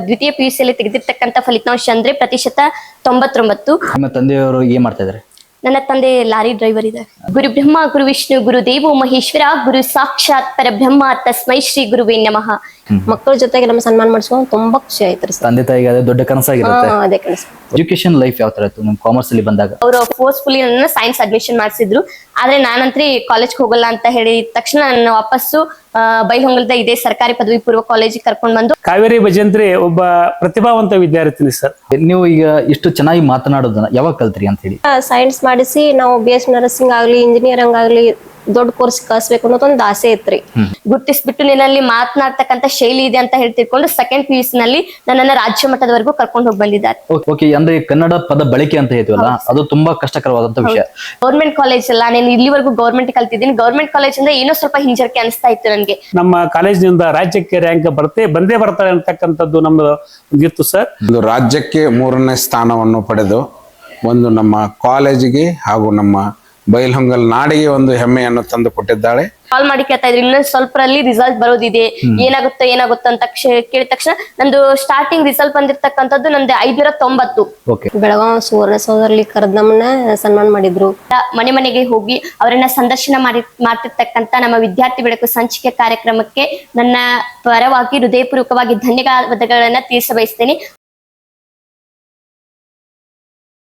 ದ್ವಿತೀಯ PUC ಅಲ್ಲಿ ತೆಗೆದಿರ್ತಕ್ಕಂಥ ಫಲಿತಾಂಶ ಅಂದ್ರೆ ಪ್ರತಿಶತ 99. ನಿಮ್ಮ ತಂದೆಯವರು ಏನ್ ಮಾಡ್ತಾ ಇದಾರೆ? ನನ್ನ ತಂದೆ ಲಾರಿ ಡ್ರೈವರ್ ಇದೆ. ಗುರು ಬ್ರಹ್ಮ ಗುರು ವಿಷ್ಣು ಗುರು ದೇವೋ ಮಹೇಶ್ವರ ಗುರು ಸಾಕ್ಷಾತ್ ಪರಬ್ರಹ್ಮ ತಸ್ಮೈ ಶ್ರೀ ಗುರುವೇ ನಮಃ. ಮಕ್ಕಳ ಜೊತೆಗೆ ನಮ್ಮ ಸನ್ಮಾನ ಮಾಡಿಸ್ಕೊಂಡು ತುಂಬಾ ಖುಷಿ ಆಯ್ತು ಸರ್. ತಂದೆ ತಾಯಿಗೆ ಅದೇ ದೊಡ್ಡ ಕನಸಾಗಿರುತ್ತೆ. ಅದೇ ಕನಸು. ಎಜುಕೇಶನ್ ಲೈಫ್ ಯಾವ ತರ ಇತ್ತು ನಿಮ್ ಕಾಮರ್ಸ್ ಅಲ್ಲಿ ಬಂದಾಗ? ಅವರು ಫೋರ್ಸ್ಫುಲಿ ನನ್ನ ಸೈನ್ಸ್ ಅಡ್ಮಿಷನ್ ಮಾಡಿಸಿದ್ರು. ಆದ್ರೆ ನಾನಂತ್ರಿ ಕಾಲೇಜ್ ಹೋಗಲ್ಲ ಅಂತ ಹೇಳಿದ ತಕ್ಷಣ ನನ್ನ ವಾಪಸ್ಸು ಬೈಲಹೊಂಗಲದ ಇದೇ ಸರ್ಕಾರಿ ಪದವಿ ಪೂರ್ವ ಕಾಲೇಜಿಗೆ ಕರ್ಕೊಂಡ್ ಬಂದು. ಕಾವೇರಿ ಭಜಂತ್ರಿ ಒಬ್ಬ ಪ್ರತಿಭಾವಂತ ವಿದ್ಯಾರ್ಥಿನಿ ಸರ್. ನೀವು ಈಗ ಇಷ್ಟು ಚೆನ್ನಾಗಿ ಮಾತನಾಡೋದನ್ನ ಯಾವಾಗ ಕಲ್ತ್ರಿ ಅಂತ ಹೇಳಿ? ಸೈನ್ಸ್ ಮಾಡಿಸಿ ನಾವು BS ನರ್ಸಿಂಗ್ ಆಗ್ಲಿ ಇಂಜಿನಿಯರಿಂಗ್ ಆಗ್ಲಿ ದೊಡ್ಡ ಕೋರ್ಸ್ ಕಲಿಸ್ಬೇಕು ಅನ್ನೋದೊಂದು ಆಸೆ ಇತ್ರಿ. ಗುರ್ತಿಸ್ಬಿಟ್ಟು ನಿನ್ನಲ್ಲಿ ಮಾತನಾಡ್ತಕ್ಕಂಥ ಶೈಲಿ ಇದೆ ಅಂತ ಹೇಳಿ ತಿಳ್ಕೊಂಡು ಸೆಕೆಂಡ್ PUC ನಲ್ಲಿ ನನ್ನನ್ನ ರಾಜ್ಯ ಮಟ್ಟದವರೆಗೂ ಕರ್ಕೊಂಡು ಹೋಗಿ ಬಂದಿದ್ದಾರೆ. ಓಕೆ, ಅಂದ್ರೆ ಕನ್ನಡ ಪದ ಬಳಕೆ ಅಂತ ಹೇಳ್ತೀವಲ್ಲ, ಅದು ತುಂಬಾ ಕಷ್ಟಕರವಾದಂತ ವಿಷಯ. ಗೌರ್ಮೆಂಟ್ ಕಾಲೇಜ್ ಅಲ್ಲ, ನಾನು ಇಲ್ಲಿವರೆಗೂ ಗೌರ್ಮೆಂಟ್ ಕಲ್ತಿದ್ದೀನಿ. ಗೌರ್ಮೆಂಟ್ ಕಾಲೇಜ್ ಅಂದ್ರೆ ಏನೋ ಸ್ವಲ್ಪ ಹಿಂಜರಿಕೆ ಅನಿಸ್ತಾ ಇತ್ತು ನನಗೆ. ನಮ್ಮ ಕಾಲೇಜಿನಿಂದ ರಾಜ್ಯಕ್ಕೆ ರ್ಯಾಂಕ್ ಬಂದೇ ಬರ್ತಾಳೆ ಅಂತಕ್ಕಂಥದ್ದು ನಮ್ದು ಒಂದಿತ್ತು ಸರ್. ಒಂದು ರಾಜ್ಯಕ್ಕೆ 3ನೇ ಸ್ಥಾನವನ್ನು ಪಡೆದು ಒಂದು ನಮ್ಮ ಕಾಲೇಜಿಗೆ ಹಾಗೂ ನಮ್ಮ ಬೈಲಹೊಂಗಲ ನಾಡಿಗೆ ಒಂದು ಹೆಮ್ಮೆಯನ್ನು ತಂದು ಕೊಟ್ಟಿದ್ದಾಳೆ. ಕಾಲ್ ಮಾಡಿ ಕೇಳ್ತಾ ಇದ್ರು ಇನ್ನೊಂದು ಸ್ವಲ್ಪರಲ್ಲಿ ರಿಸಲ್ಟ್ ಬರೋದಿದೆ, ಏನಾಗುತ್ತೋ ಅಂತ ಕೇಳಿದ ತಕ್ಷಣ ನಂದು ಸ್ಟಾರ್ಟಿಂಗ್ ರಿಸಲ್ಟ್ ಬಂದಿರ್ತಕ್ಕಂಥದ್ದು ನಂದು 590. ಬೆಳಗಾವಿ ಸುವರ್ಣ ಸೌಧರಲ್ಲಿ ಕರೆದ್ ನಮ್ಮನ್ನ ಸನ್ಮಾನ ಮಾಡಿದ್ರು. ಮನೆ ಮನೆಗೆ ಹೋಗಿ ಅವರನ್ನ ಸಂದರ್ಶನ ಮಾಡ್ತಿರ್ತಕ್ಕಂಥ ನಮ್ಮ ವಿದ್ಯಾರ್ಥಿ ಬೆಳಕು ಸಂಚಿಕೆ ಕಾರ್ಯಕ್ರಮಕ್ಕೆ ನನ್ನ ಪರವಾಗಿ ಹೃದಯಪೂರ್ವಕವಾಗಿ ಧನ್ಯವಾದಗಳನ್ನ ತಿಳಿಸ ಬಯಸ್ತೇನೆ.